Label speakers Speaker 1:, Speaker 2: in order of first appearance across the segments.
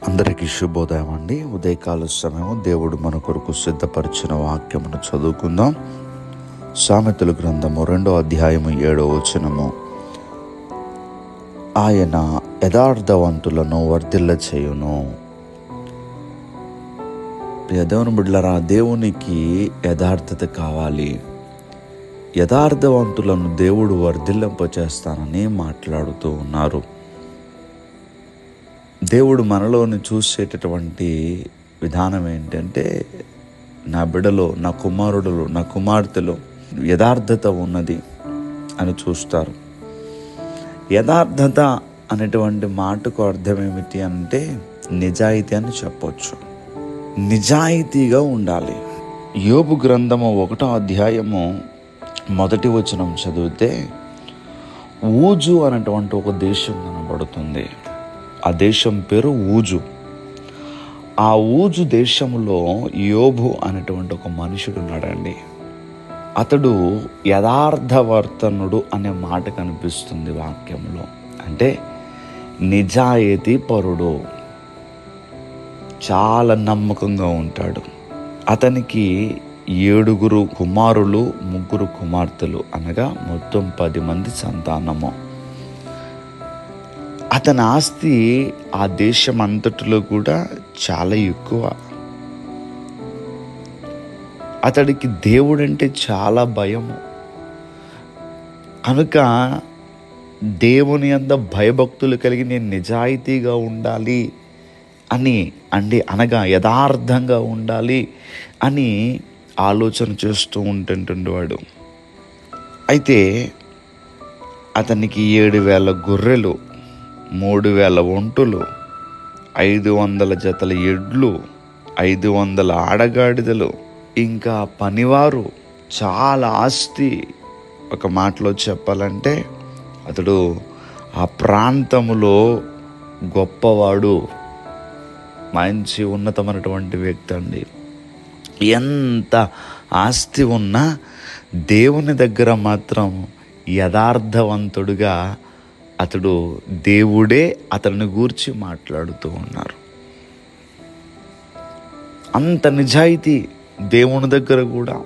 Speaker 1: అందరికీ శుభోదయం అండి. ఉదయకాల సమయం దేవుడు మన కొరకు సిద్ధపరిచిన వాక్యమును చదువుకుందాం. సామెతల గ్రంథము 2వ అధ్యాయము 7వ వచనము. ఆయన యథార్థవంతులను వర్ధిల్ల చేయును. దేవుని బిడ్డలారా, దేవునికి యథార్థత కావాలి. యథార్థవంతులను దేవుడు వర్ధిల్లింపచేస్తానని మాట్లాడుతూ ఉన్నారు. దేవుడు మనలోని చూసేటటువంటి విధానం ఏంటంటే, నా బిడ్డలో, నా కుమారుడులో, నా కుమార్తెలో యథార్థత ఉన్నది అని చూస్తారు. యథార్థత అనేటువంటి మాటకు అర్థం ఏమిటి అంటే నిజాయితీ అని చెప్పొచ్చు. నిజాయితీగా ఉండాలి. యోబు గ్రంథము 1వ అధ్యాయము 1వ వచనం చదివితే ఊజు అనేటువంటి ఒక దేశం కనబడుతుంది. ఆ దేశం పేరు ఊజు. ఆ ఊజు దేశంలో యోబు అనేటువంటి ఒక మనుషుడు ఉన్నాడండి. అతడు యథార్థవర్తనుడు అనే మాట కనిపిస్తుంది వాక్యంలో. అంటే నిజాయితీ పరుడు, చాలా నమ్మకంగా ఉంటాడు. అతనికి 7 కుమారులు, 3 కుమార్తెలు, అనగా మొత్తం 10 మంది సంతానము. అతని ఆస్తి ఆ దేశం అంతటిలో కూడా చాలా ఎక్కువ. అతడికి దేవుడంటే చాలా భయము. కనుక దేవుని యందు భయభక్తులు కలిగి నేను నిజాయితీగా ఉండాలి అని అనగా యథార్థంగా ఉండాలి అని ఆలోచన చేస్తూ ఉంటుండేవాడు. అయితే అతనికి 7,000 గొర్రెలు, 3,000 ఒంటులు, 500 జతల ఎడ్లు, 500 ఆడగాడిదలు, ఇంకా పనివారు, చాలా ఆస్తి. ఒక మాటలో చెప్పాలంటే అతడు ఆ ప్రాంతములో గొప్పవాడు, మంచి ఉన్నతమైనటువంటి వ్యక్తి అండి. ఎంత ఆస్తి ఉన్నా దేవుని దగ్గర మాత్రం యథార్థవంతుడుగా అతడు, దేవుడే అతని గూర్చి మాట్లాడుతూ ఉన్నారు. అంత నిజాయితీ దేవుని దగ్గర కూడా.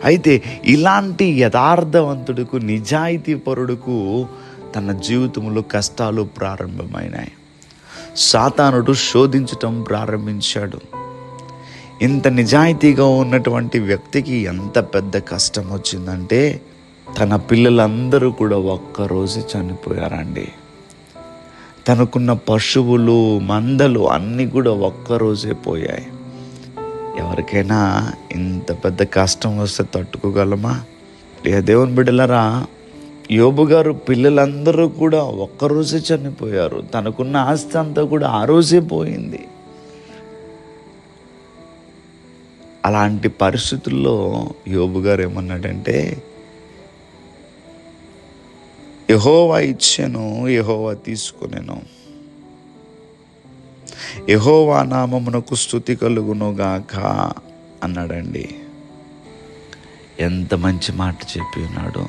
Speaker 1: అయితే ఇలాంటి యథార్థవంతుడుకు, నిజాయితీ పరుడుకు తన జీవితంలో కష్టాలు ప్రారంభమైనాయి. సాతానుడు శోధించటం ప్రారంభించాడు. ఇంత నిజాయితీగా ఉన్నటువంటి వ్యక్తికి ఎంత పెద్ద కష్టం వచ్చిందంటే తన పిల్లలందరూ కూడా ఒక్కరోజు చనిపోయారండి. తనకున్న పశువులు, మందలు అన్నీ కూడా ఒక్కరోజే పోయాయి. ఎవరికైనా ఇంత పెద్ద కష్టం వస్తే తట్టుకోగలమా? దేవుని బిడ్డలారా, యోబు గారు పిల్లలందరూ కూడా ఒక్కరోజే చనిపోయారు. తనకున్న ఆస్తి అంతా కూడా ఆ రోజే పోయింది. అలాంటి పరిస్థితుల్లో యోబు గారు ఏమన్నాడంటే, యెహోవా ఇచ్చెను, యెహోవా తీసుకొనెను, యెహోవా నామమునకు స్తుతి కలుగును గాక అన్నాడండి. ఎంత మంచి మాట చెప్పి ఉన్నాడు.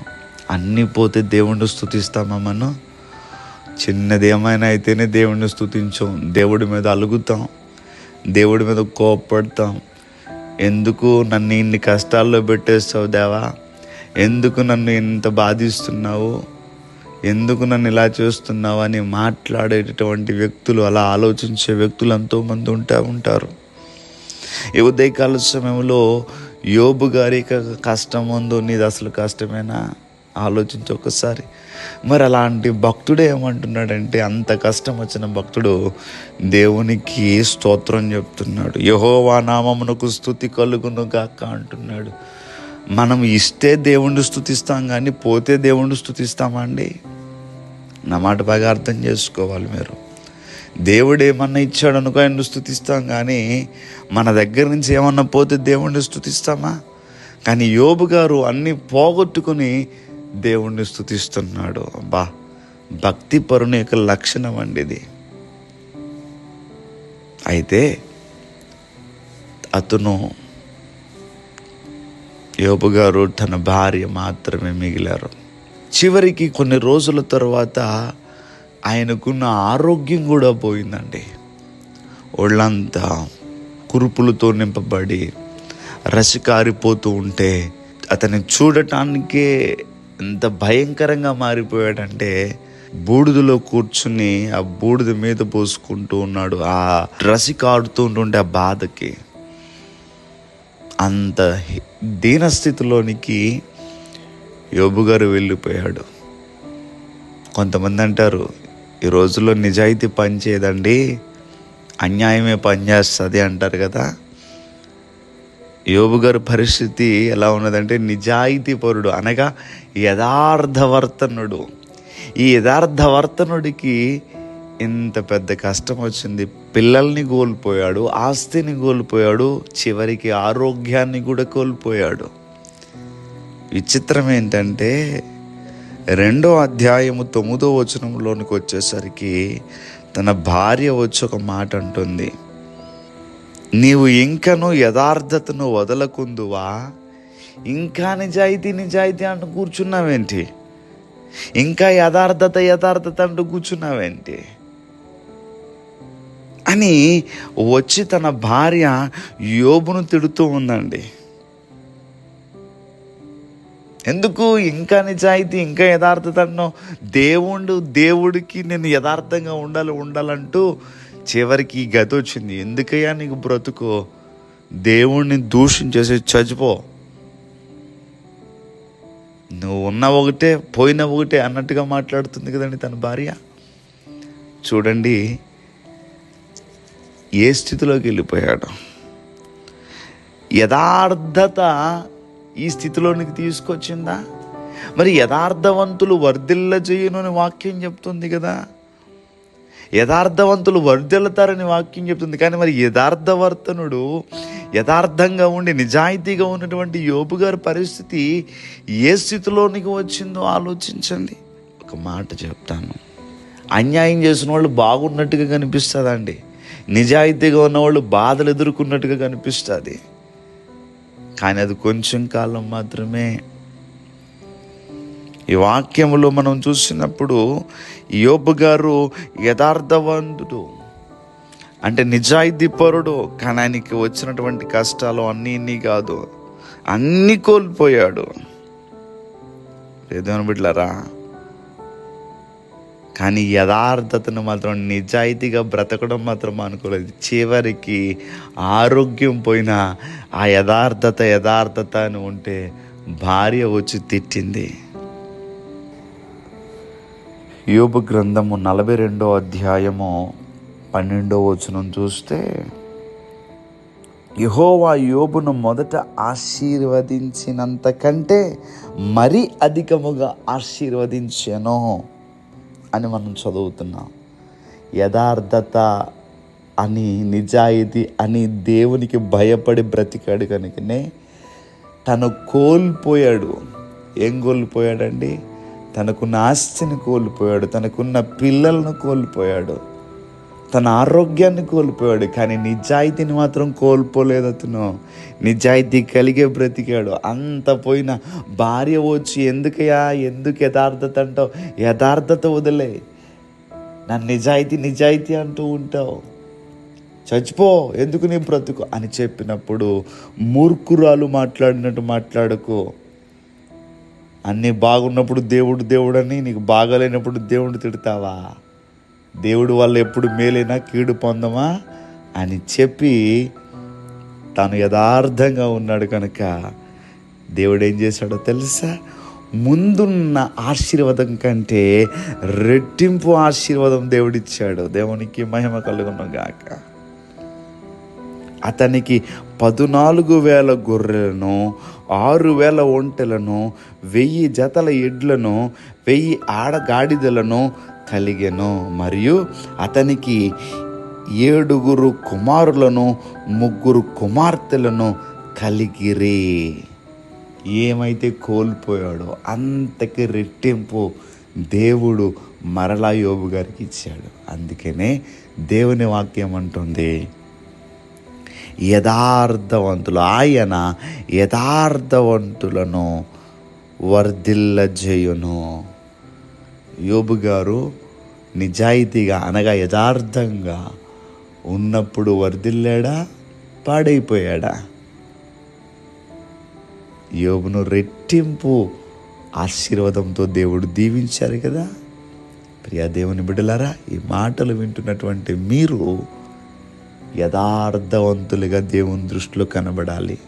Speaker 1: అన్నీ పోతే దేవుణ్ణి స్తుతిస్తామా? మనం చిన్నది ఏమైనా అయితేనే దేవుణ్ణి స్తుతించాం, దేవుడి మీద అలుగుతాం, దేవుడి మీద కోపపడతాం. ఎందుకు నన్ను ఇన్ని కష్టాల్లో పెట్టేస్తావు దేవా, ఎందుకు నన్ను ఇంత బాధిస్తున్నావు, ఎందుకు నన్ను ఇలా చేస్తున్నావు అని మాట్లాడేటటువంటి వ్యక్తులు, అలా ఆలోచించే వ్యక్తులు ఎంతోమంది ఉంటారు. ఈ ఉదయకాల సమయంలో యోబు గారికి కష్టం ఉందో, నీది అసలు కష్టమేనా? ఆలోచించి ఒకసారి. మరి అలాంటి భక్తుడే ఏమంటున్నాడంటే, అంత కష్టం వచ్చిన భక్తుడు దేవునికి స్తోత్రం చెప్తున్నాడు. యెహోవా నామమునకు స్తుతి కలుగును గాక అంటున్నాడు. మనం ఇస్తే దేవుణ్ణి స్తుతిస్తాం, కానీ పోతే దేవుణ్ణి స్తుతిస్తామా అండి? నా మాట బాగా అర్థం చేసుకోవాలి మీరు. దేవుడు ఏమన్నా ఇచ్చాడు అనుకో ఆయన్ని స్తుతిస్తాం, కానీ మన దగ్గర నుంచి ఏమన్నా పోతే దేవుణ్ణి స్తుతిస్తామా? కానీ యోబు గారు అన్నీ పోగొట్టుకుని దేవుణ్ణి స్తుతిస్తున్నాడు. భక్తి పరుని యొక్క లక్షణం అండి ఇది. అయితే అతను, యోబు గారు, తన భార్య మాత్రమే మిగిలారు. చివరికి కొన్ని రోజుల తర్వాత ఆయనకున్న ఆరోగ్యం కూడా పోయిందండి. ఒళ్ళంతా కురుపులతో నింపబడి రసికారిపోతూ ఉంటే అతన్ని చూడటానికే ఎంత భయంకరంగా మారిపోయాడంటే బూడిదలో కూర్చుని ఆ బూడిద మీద పోసుకుంటూ ఉన్నాడు. ఆ రసి కాడుతూ ఉంటుంటే ఆ బాధకి అంత దీనస్థితిలోనికి యోబు గారు వెళ్ళిపోయాడు. కొంతమంది అంటారు, ఈ రోజుల్లో నిజాయితీ పనిచేయదండి, అన్యాయమే పనిచేస్తుంది అంటారు కదా. యోబు గారి పరిస్థితి ఎలా ఉన్నదంటే నిజాయితీపరుడు అనగా యథార్థవర్తనుడు. ఈ యథార్థవర్తనుడికి ఇంత పెద్ద కష్టం వచ్చింది. పిల్లల్ని కోల్పోయాడు, ఆస్తిని కోల్పోయాడు, చివరికి ఆరోగ్యాన్ని కూడా కోల్పోయాడు. విచిత్రం ఏంటంటే 2వ అధ్యాయము 9వ వచనంలోనికి వచ్చేసరికి తన భార్య వచ్చి ఒక మాట అంటుంది, నీవు ఇంకను యథార్థతను వదలకుందువా? ఇంకా నిజాయితీ అంటూ కూర్చున్నావేంటి? ఇంకా యథార్థత అంటూ కూర్చున్నావేంటి అని వచ్చి తన భార్య యోబును తిడుతూ ఉందండి. ఎందుకు ఇంకా నిజాయితీ, ఇంకా యథార్థత అన్నో? దేవుడికి నేను యథార్థంగా ఉండాలంటూ చివరికి ఈ గతి వచ్చింది. ఎందుకయ్యా నీకు బ్రతుకు? దేవుణ్ణి దూషించేసి చచ్చిపో, నువ్వు ఉన్న ఒకటే పోయిన ఒకటే అన్నట్టుగా మాట్లాడుతుంది కదండి తన భార్య. చూడండి ఏ స్థితిలోకి వెళ్ళిపోయాడు. యథార్థత ఈ స్థితిలోనికి తీసుకొచ్చిందా? మరి యథార్థవంతులు వర్ధిల్ల చేయను అని వాక్యం చెప్తుంది కదా. యథార్థవంతులు వర్ధిల్లుతారని వాక్యం చెప్తుంది. కానీ మరి యథార్థవర్తనుడు, యథార్థంగా ఉండి నిజాయితీగా ఉన్నటువంటి యోబు గారి పరిస్థితి ఏ స్థితిలోనికి వచ్చిందో ఆలోచించండి. ఒక మాట చెప్తాను, అన్యాయం చేసిన వాళ్ళు బాగున్నట్టుగా కనిపిస్తుందండి, నిజాయితీగా ఉన్నవాళ్ళు బాధలు ఎదుర్కొన్నట్టుగా కనిపిస్తుంది. కానీ అది కొంచెం కాలం మాత్రమే. ఈ వాక్యములో మనం చూసినప్పుడు యోబు గారు యథార్థవంతుడు అంటే నిజాయితీపరుడు, కానీ ఆయనకి వచ్చినటువంటి కష్టాలు అన్నీ కాదు, అన్నీ కోల్పోయాడు. ఏదేమని బిడ్డలారా, కానీ యథార్థతను మాత్రం నిజాయితీగా బ్రతకడం మాత్రం అనుకోలేదు. చివరికి ఆరోగ్యం పోయినా ఆ యథార్థత అని ఉంటే భార్య వచ్చి తిట్టింది. యోబు గ్రంథము 42వ అధ్యాయము 12వ వచనం చూస్తే, యెహోవా యోబును మొదట ఆశీర్వదించినంత కంటే మరీ అధికముగా ఆశీర్వదించెను అని మనం చదువుతున్నాం. యథార్థత అని, నిజాయితీ అని దేవునికి భయపడి బ్రతికాడు కనుకనే తను కోల్పోయాడు. ఏం కోల్పోయాడండి? తనకున్న ఆస్తిని కోల్పోయాడు, తనకున్న పిల్లలను కోల్పోయాడు, తన ఆరోగ్యాన్ని కోల్పోయాడు. కానీ నిజాయితీని మాత్రం కోల్పోలేదు. అతను నిజాయితీ కలిగే బ్రతికాడు. అంత పోయిన భార్య వచ్చి ఎందుకు యథార్థత అంటావు? యథార్థత వదిలే, నా నిజాయితీ అంటూ ఉంటావు, చచ్చిపో, ఎందుకు నీ బ్రతుకు అని చెప్పినప్పుడు మూర్ఖురాలు మాట్లాడినట్టు మాట్లాడకు. అన్నీ బాగున్నప్పుడు దేవుడు అని, నీకు బాగాలేనప్పుడు దేవుడు తిడతావా? దేవుడు వల్ల ఎప్పుడు మేలైనా కీడు పొందమా అని చెప్పి తాను యథార్థంగా ఉన్నాడు కనుక దేవుడు ఏం చేశాడో తెలుసా? ముందున్న ఆశీర్వాదం కంటే రెట్టింపు ఆశీర్వాదం దేవుడిచ్చాడు. దేవునికి మహిమ కలుగును గాక. అతనికి 14,000 గొర్రెలను, 6,000 ఒంటెలను, 1000 జతల ఎడ్లను, 1000 ఆడగాడిదలను కలిగెను. మరియు అతనికి 7 కుమారులను, 3 కుమార్తెలను కలిగిరి. ఏమైతే కోల్పోయాడో అంతకి రెట్టింపు దేవుడు మరలా యోబు గారికి ఇచ్చాడు. అందుకనే దేవుని వాక్యం అంటుంది, ఆయన యథార్థవంతులను వర్ధిల్లజేయును. యోబు గారు నిజాయితీగా అనగా యథార్థంగా ఉన్నప్పుడు వర్ధిల్లాడా, పాడైపోయాడా? యోబును రెట్టింపు ఆశీర్వాదంతో దేవుడు దీవించారు కదా. ప్రియా దేవుని బిడ్డలారా, ఈ మాటలు వింటున్నటువంటి మీరు యథార్థవంతులుగా దేవుని దృష్టిలో కనబడాలి.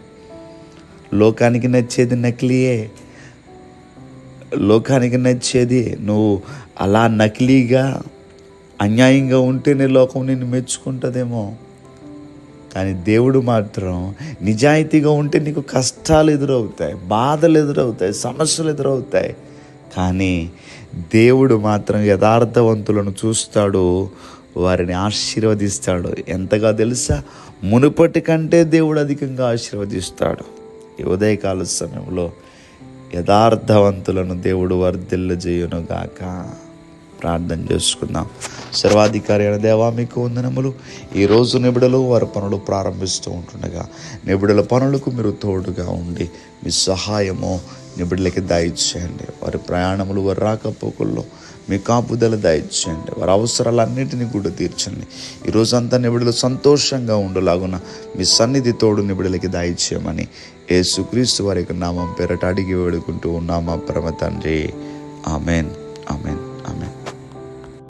Speaker 1: లోకానికి నచ్చేది నకిలీయే. లోకానికి నచ్చేది నువ్వు అలా నకిలీగా అన్యాయంగా ఉంటేనే లోకం నిన్ను మెచ్చుకుంటుందేమో. కానీ దేవుడు మాత్రం నిజాయితీగా ఉంటే నీకు కష్టాలు ఎదురవుతాయి, బాధలు ఎదురవుతాయి, సమస్యలు ఎదురవుతాయి. కానీ దేవుడు మాత్రం యథార్థవంతులను చూస్తాడు, వారిని ఆశీర్వదిస్తాడు. ఎంతగా తెలుసా? మునుపటి కంటే దేవుడు అధికంగా ఆశీర్వదిస్తాడు. ఈ ఉదయకాల సమయంలో యథార్థవంతులను దేవుడు వర్ధిల్లజేయునుగాక. ప్రార్థన చేసుకుందాం. సర్వాధికారి అయిన దేవా, మీకు వందనములు. ఈరోజు నిబిడలు వారి పనులు ప్రారంభిస్తూ ఉంటుండగా నిబిడల పనులకు మీరు తోడుగా ఉండి మీ సహాయము నిబిడలకి దయచేయండి. వారి ప్రయాణములు, వారి రాకపోకల్లో మీ కాపుదల దయచేయండి. వారి అవసరాలన్నింటినీ కూడా తీర్చండి. ఈరోజంతా నిబిడలు సంతోషంగా ఉండలాగున మీ సన్నిధి తోడు నిబిడలకి దయచేయమని యేసుక్రీస్తు వారి నామం పేరట అడిగి వేడుకుంటూ ఉన్నామా పరమ తండ్రి. Amen, amen.